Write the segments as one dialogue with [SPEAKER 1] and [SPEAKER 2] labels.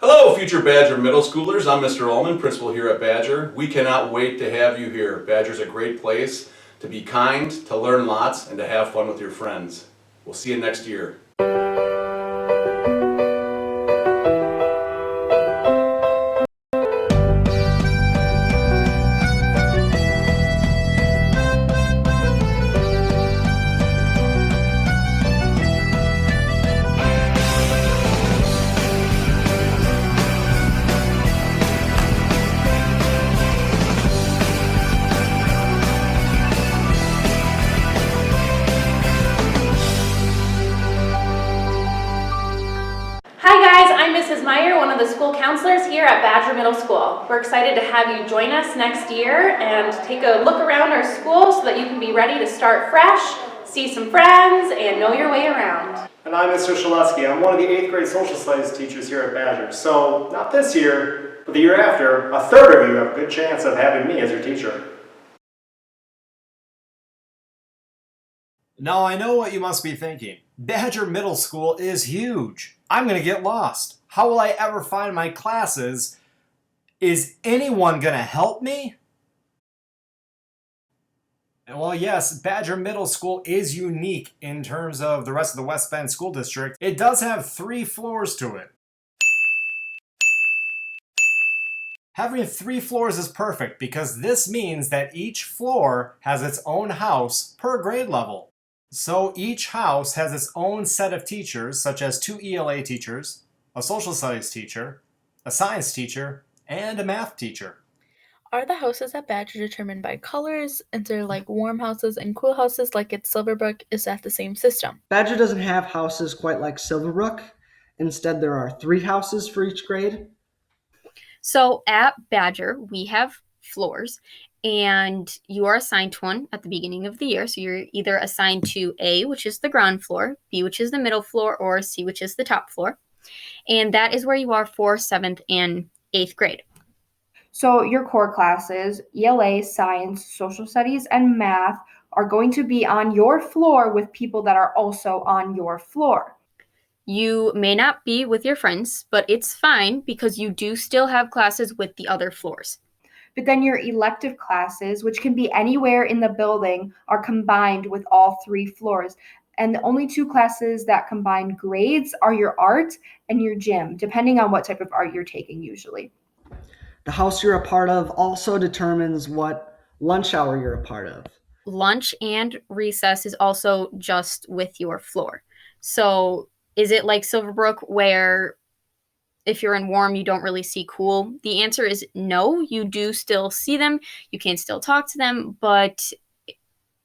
[SPEAKER 1] Hello, future Badger middle schoolers. I'm Mr. Ullman, principal here at Badger. We cannot wait to have you here. Badger's a great place to be kind, to learn lots, and to have fun with your friends. We'll see you next year.
[SPEAKER 2] Hi guys, I'm Mrs. Meyer, one of the school counselors here at Badger Middle School. We're excited to have you join us next year and take a look around our school so that you can be ready to start fresh, see some friends, and know your way around.
[SPEAKER 3] And I'm Mr. Shalesky. I'm one of the 8th grade social studies teachers here at Badger. So, not this year, but the year after, a third of you have a good chance of having me as your teacher.
[SPEAKER 4] Now I know what you must be thinking. Badger Middle School is huge. I'm going to get lost. How will I ever find my classes? Is anyone going to help me? Well, yes, Badger Middle School is unique in terms of the rest of the West Bend School District. It does have 3 floors to it. Having 3 floors is perfect because this means that each floor has its own house per grade level. So each house has its own set of teachers, such as 2 ELA teachers, a social studies teacher, a science teacher, and a math teacher.
[SPEAKER 5] Are the houses at Badger determined by colors? Is there like warm houses and cool houses like at Silverbrook? Is that the same system?
[SPEAKER 6] Badger doesn't have houses quite like Silverbrook. Instead, there are 3 houses for each grade.
[SPEAKER 7] So at Badger, we have floors, and you are assigned to one at the beginning of the year. So you're either assigned to A, which is the ground floor, B, which is the middle floor, or C, which is the top floor. And that is where you are for 7th and 8th grade.
[SPEAKER 8] So your core classes, ELA, science, social studies, and math are going to be on your floor with people that are also on your floor.
[SPEAKER 7] You may not be with your friends, but it's fine because you do still have classes with the other floors.
[SPEAKER 8] But then your elective classes, which can be anywhere in the building, are combined with all 3 floors. And the only 2 classes that combine grades are your art and your gym, depending on what type of art you're taking usually.
[SPEAKER 6] The house you're a part of also determines what lunch hour you're a part of.
[SPEAKER 7] Lunch and recess is also just with your floor. So is it like Silverbrook where if you're in warm, you don't really see cool? The answer is no. You do still see them. You can still talk to them, but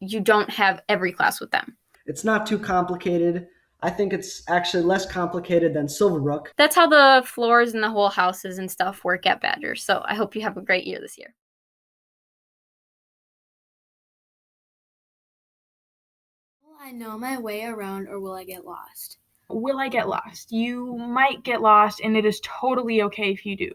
[SPEAKER 7] you don't have every class with them.
[SPEAKER 6] It's not too complicated. I think it's actually less complicated than Silverbrook.
[SPEAKER 7] That's how the floors and the whole houses and stuff work at Badger. So I hope you have a great year this year.
[SPEAKER 9] Will I know my way around or will I get lost?
[SPEAKER 10] Will I get lost? You might get lost, and it is totally okay if you do.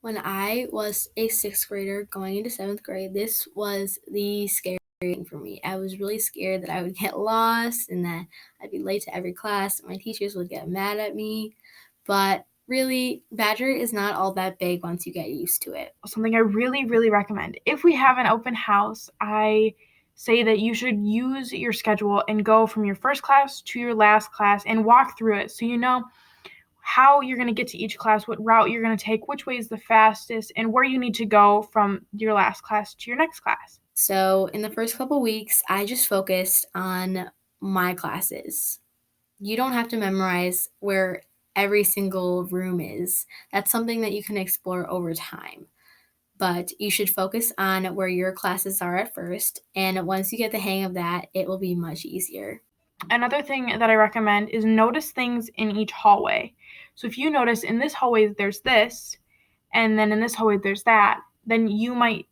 [SPEAKER 9] When I was a 6th grader going into 7th grade, this was the scary thing for me. I was really scared that I would get lost and that I'd be late to every class. My teachers would get mad at me. But really, Badger is not all that big once you get used to it.
[SPEAKER 10] Something I really, really recommend. If we have an open house, I say that you should use your schedule and go from your first class to your last class and walk through it so you know how you're going to get to each class, what route you're going to take, which way is the fastest, and where you need to go from your last class to your next class.
[SPEAKER 9] So in the first couple weeks, I just focused on my classes. You don't have to memorize where every single room is. That's something that you can explore over time. But you should focus on where your classes are at first, and once you get the hang of that, it will be much easier.
[SPEAKER 10] Another thing that I recommend is notice things in each hallway. So if you notice in this hallway there's this, and then in this hallway there's that, then you might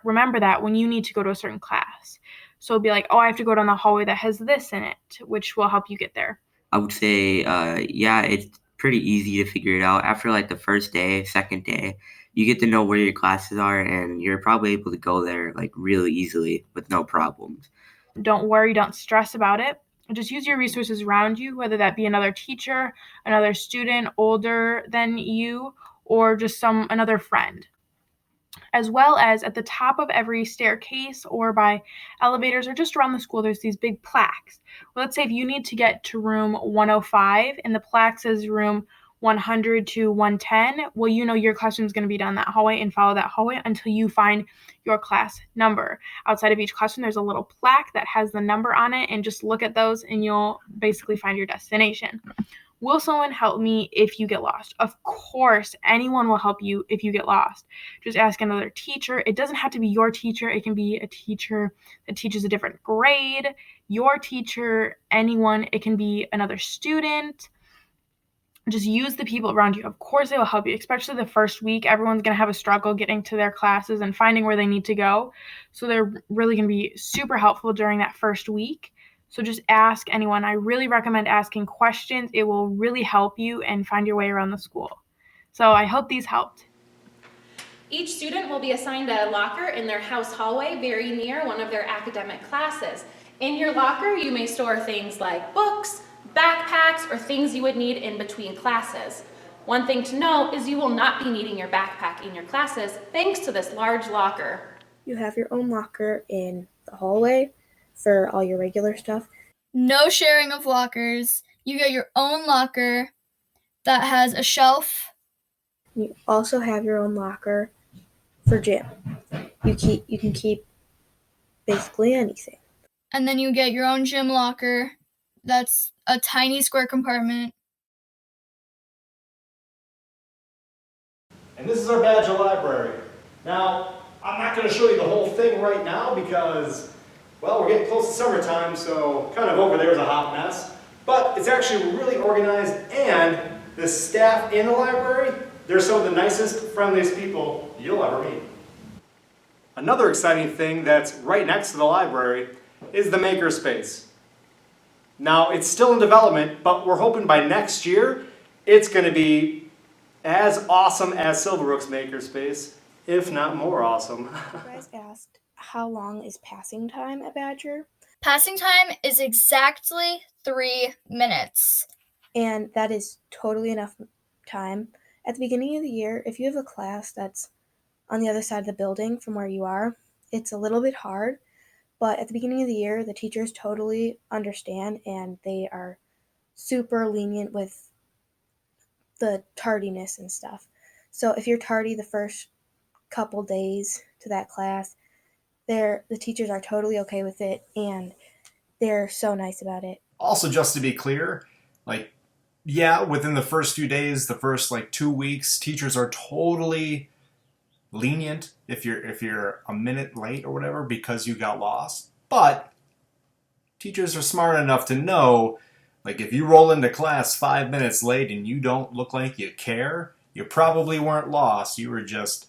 [SPEAKER 10] remember that when you need to go to a certain class. So it'll be like, oh, I have to go down the hallway that has this in it, which will help you get there.
[SPEAKER 11] I would say, yeah, it's pretty easy to figure it out. After like the first day, second day, you get to know where your classes are, and you're probably able to go there like really easily with no problems.
[SPEAKER 10] Don't worry, don't stress about it. Just use your resources around you, whether that be another teacher, another student older than you, or just another friend. As well as at the top of every staircase or by elevators or just around the school, there's these big plaques. Well, let's say if you need to get to room 105 and the plaque says room 100 to 110, well, you know your classroom is going to be down that hallway, and follow that hallway until you find your class number. Outside of each classroom, there's a little plaque that has the number on it, and just look at those and you'll basically find your destination. Will someone help me if you get lost? Of course, anyone will help you if you get lost. Just ask another teacher. It doesn't have to be your teacher. It can be a teacher that teaches a different grade, your teacher, anyone. It can be another student. Just use the people around you. Of course, they will help you, especially the first week. Everyone's going to have a struggle getting to their classes and finding where they need to go. So they're really going to be super helpful during that first week. So just ask anyone. I really recommend asking questions. It will really help you and find your way around the school. So I hope these helped.
[SPEAKER 2] Each student will be assigned a locker in their house hallway very near one of their academic classes. In your locker, you may store things like books, backpacks, or things you would need in between classes. One thing to know is you will not be needing your backpack in your classes thanks to this large locker.
[SPEAKER 12] You have your own locker in the hallway for all your regular stuff.
[SPEAKER 13] No sharing of lockers. You get your own locker that has a shelf.
[SPEAKER 12] You also have your own locker for gym. You can keep basically anything.
[SPEAKER 13] And then you get your own gym locker. That's a tiny square compartment.
[SPEAKER 3] And this is our Badger library. Now, I'm not going to show you the whole thing right now because, well, we're getting close to summertime, so kind of over there is a hot mess. But it's actually really organized, and the staff in the library, they're some of the nicest, friendliest people you'll ever meet. Another exciting thing that's right next to the library is the makerspace. Now, it's still in development, but we're hoping by next year, it's going to be as awesome as Silverbrook's makerspace, if not more awesome.
[SPEAKER 12] You guys asked, how long is passing time at Badger?
[SPEAKER 13] Passing time is exactly 3 minutes.
[SPEAKER 12] And that is totally enough time. At the beginning of the year, if you have a class that's on the other side of the building from where you are, it's a little bit hard. But at the beginning of the year, the teachers totally understand and they are super lenient with the tardiness and stuff. So if you're tardy the first couple days to that class, the teachers are totally okay with it and they're so nice about it.
[SPEAKER 4] Also, just to be clear, within the first few days, the first 2 weeks, teachers are totally lenient if you're a minute late or whatever because you got lost. But teachers are smart enough to know, if you roll into class 5 minutes late and you don't look like you care, you probably weren't lost. You were just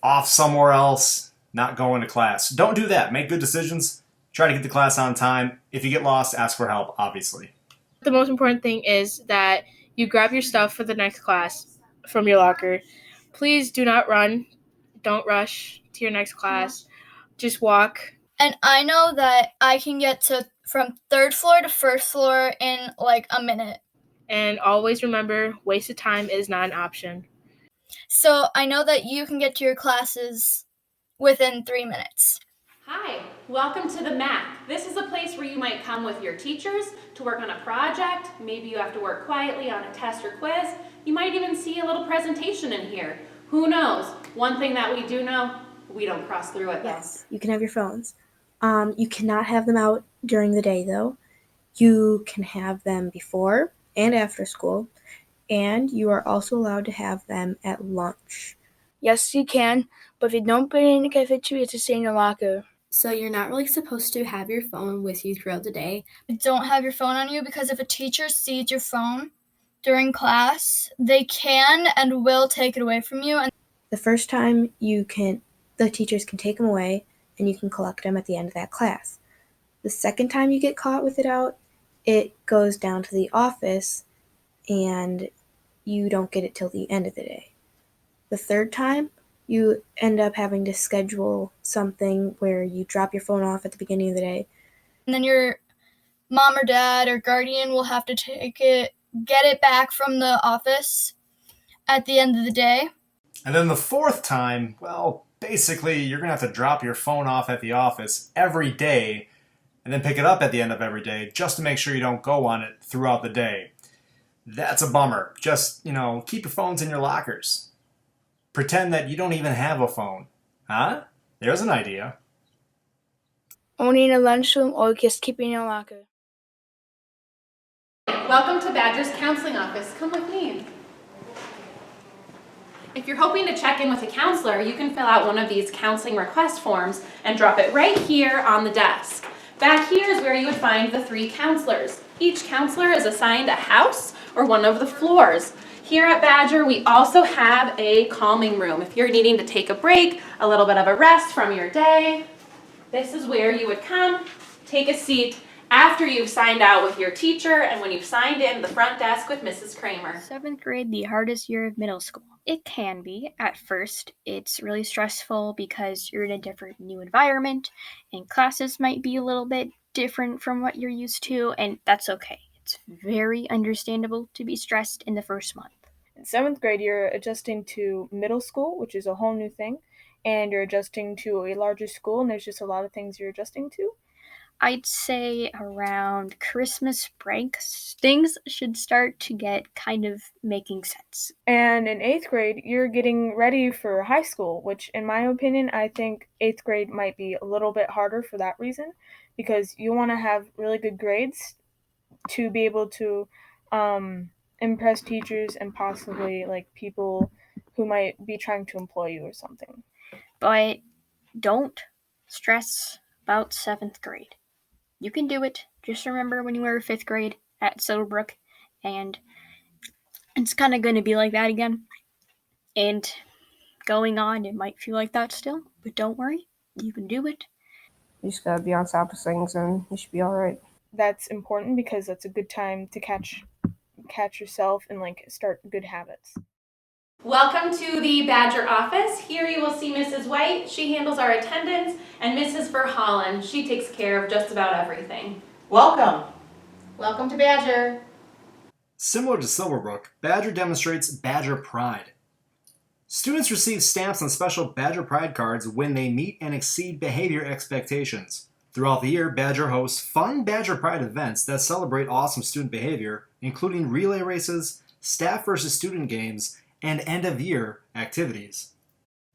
[SPEAKER 4] off somewhere else, not going to class. Don't do that. Make good decisions. Try to get to class on time. If you get lost, ask for help, obviously.
[SPEAKER 14] The most important thing is that you grab your stuff for the next class from your locker. Please do not run. Don't rush to your next class. Just walk.
[SPEAKER 13] And I know that I can get from 3rd floor to 1st floor in a minute.
[SPEAKER 14] And always remember, wasted time is not an option.
[SPEAKER 13] So I know that you can get to your classes within 3 minutes.
[SPEAKER 2] Hi, welcome to the MAC. This is a place where you might come with your teachers to work on a project. Maybe you have to work quietly on a test or quiz. You might even see a little presentation in here. Who knows? One thing that we do know, we don't cross through it.
[SPEAKER 12] Yes, you can have your phones. You cannot have them out during the day, though. You can have them before and after school, and you are also allowed to have them at lunch.
[SPEAKER 15] Yes, you can, but if you don't put it in the cafeteria, it's to stay in your locker.
[SPEAKER 9] So you're not really supposed to have your phone with you throughout the day.
[SPEAKER 13] Don't have your phone on you because if a teacher sees your phone during class, they can and will take it away from you. And
[SPEAKER 12] the first time the teachers can take them away and you can collect them at the end of that class. The second time you get caught with it out, it goes down to the office and you don't get it till the end of the day. The third time, you end up having to schedule something where you drop your phone off at the beginning of the day.
[SPEAKER 13] And then your mom or dad or guardian will have to get it back from the office at the end of the day.
[SPEAKER 4] And then the fourth time, well, basically you're going to have to drop your phone off at the office every day and then pick it up at the end of every day just to make sure you don't go on it throughout the day. That's a bummer. Just, keep your phones in your lockers. Pretend that you don't even have a phone. Huh? There's an idea.
[SPEAKER 15] Only in a lunchroom or just keep it in your locker.
[SPEAKER 2] Welcome to Badger's counseling office. Come with me. If you're hoping to check in with a counselor, you can fill out one of these counseling request forms and drop it right here on the desk. Back here is where you would find the 3 counselors. Each counselor is assigned a house or one of the floors. Here at Badger, we also have a calming room. If you're needing to take a break, a little bit of a rest from your day, this is where you would come, take a seat after you've signed out with your teacher and when you've signed in the front desk with Mrs. Kramer.
[SPEAKER 7] 7th grade, the hardest year of middle school. It can be at first. It's really stressful because you're in a different new environment and classes might be a little bit different from what you're used to, and that's okay. It's very understandable to be stressed in the first month.
[SPEAKER 14] In 7th grade, you're adjusting to middle school, which is a whole new thing, and you're adjusting to a larger school, and there's just a lot of things you're adjusting to.
[SPEAKER 7] I'd say around Christmas break, things should start to get kind of making sense.
[SPEAKER 14] And in 8th grade, you're getting ready for high school, which in my opinion, I think 8th grade might be a little bit harder for that reason, because you want to have really good grades to be able to impress teachers and possibly people who might be trying to employ you or something.
[SPEAKER 7] But don't stress about 7th grade. You can do it. Just remember when you were 5th grade at Silverbrook, and it's kind of going to be like that again. And going on, it might feel like that still, but don't worry. You can do it.
[SPEAKER 16] You just gotta be on top of things and you should be alright.
[SPEAKER 14] That's important because that's a good time to catch yourself and start good habits.
[SPEAKER 2] Welcome to the Badger office. Here you will see Mrs. White. She handles our attendance, and Mrs. Verholland. She takes care of just about everything.
[SPEAKER 17] Welcome.
[SPEAKER 2] Welcome to Badger.
[SPEAKER 4] Similar to Silverbrook, Badger demonstrates Badger Pride. Students receive stamps on special Badger Pride cards when they meet and exceed behavior expectations. Throughout the year, Badger hosts fun Badger Pride events that celebrate awesome student behavior, including relay races, staff versus student games, and end-of-year activities.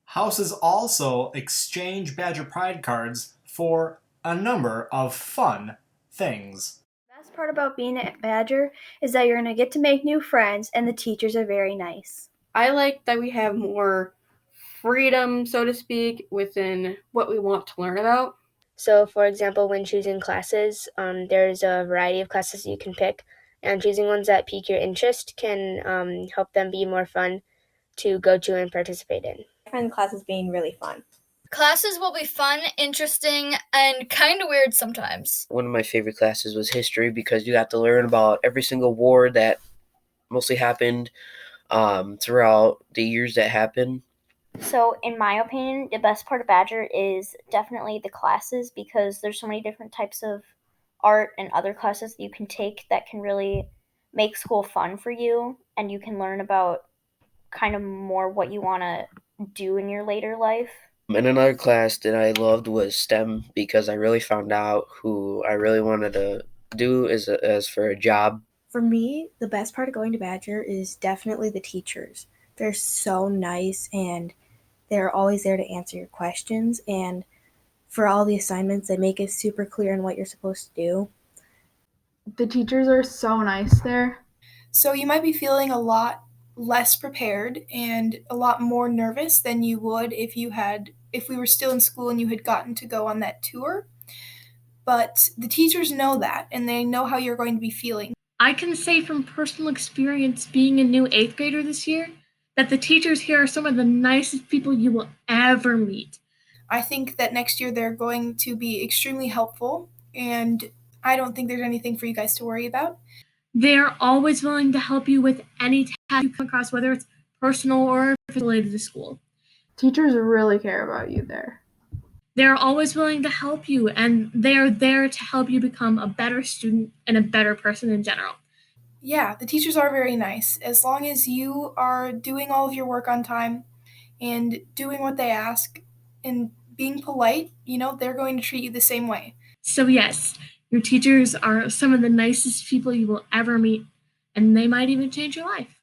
[SPEAKER 4] Houses also exchange Badger Pride cards for a number of fun things.
[SPEAKER 15] The best part about being at Badger is that you're going to get to make new friends, and the teachers are very nice.
[SPEAKER 18] I like that we have more freedom, so to speak, within what we want to learn about.
[SPEAKER 19] So, for example, when choosing classes, there's a variety of classes you can pick, and choosing ones that pique your interest can help them be more fun to go to and participate in.
[SPEAKER 12] I find classes being really fun.
[SPEAKER 13] Classes will be fun, interesting, and kind of weird sometimes.
[SPEAKER 20] One of my favorite classes was history because you got to learn about every single war that mostly happened throughout the years that happened.
[SPEAKER 21] So, in my opinion, the best part of Badger is definitely the classes because there's so many different types of art and other classes that you can take that can really make school fun for you, and you can learn about kind of more what you want to do in your later life.
[SPEAKER 20] And another class that I loved was STEM because I really found out who I really wanted to do as for a job.
[SPEAKER 12] For me, the best part of going to Badger is definitely the teachers. They're so nice and they're always there to answer your questions, and for all the assignments, they make it super clear on what you're supposed to do.
[SPEAKER 10] The teachers are so nice there.
[SPEAKER 22] So you might be feeling a lot less prepared and a lot more nervous than you would if we were still in school and you had gotten to go on that tour. But the teachers know that, and they know how you're going to be feeling.
[SPEAKER 14] I can say from personal experience being a new 8th grader this year that the teachers here are some of the nicest people you will ever meet.
[SPEAKER 22] I think that next year they're going to be extremely helpful, and I don't think there's anything for you guys to worry about.
[SPEAKER 14] They are always willing to help you with any task you come across, whether it's personal or if it's related to school.
[SPEAKER 10] Teachers really care about you there.
[SPEAKER 1] They're always willing to help you, and they're there to help you become a better student and a better person in general.
[SPEAKER 22] Yeah, the teachers are very nice. As long as you are doing all of your work on time and doing what they ask and being polite, they're going to treat you the same way.
[SPEAKER 1] So yes, your teachers are some of the nicest people you will ever meet, and they might even change your life.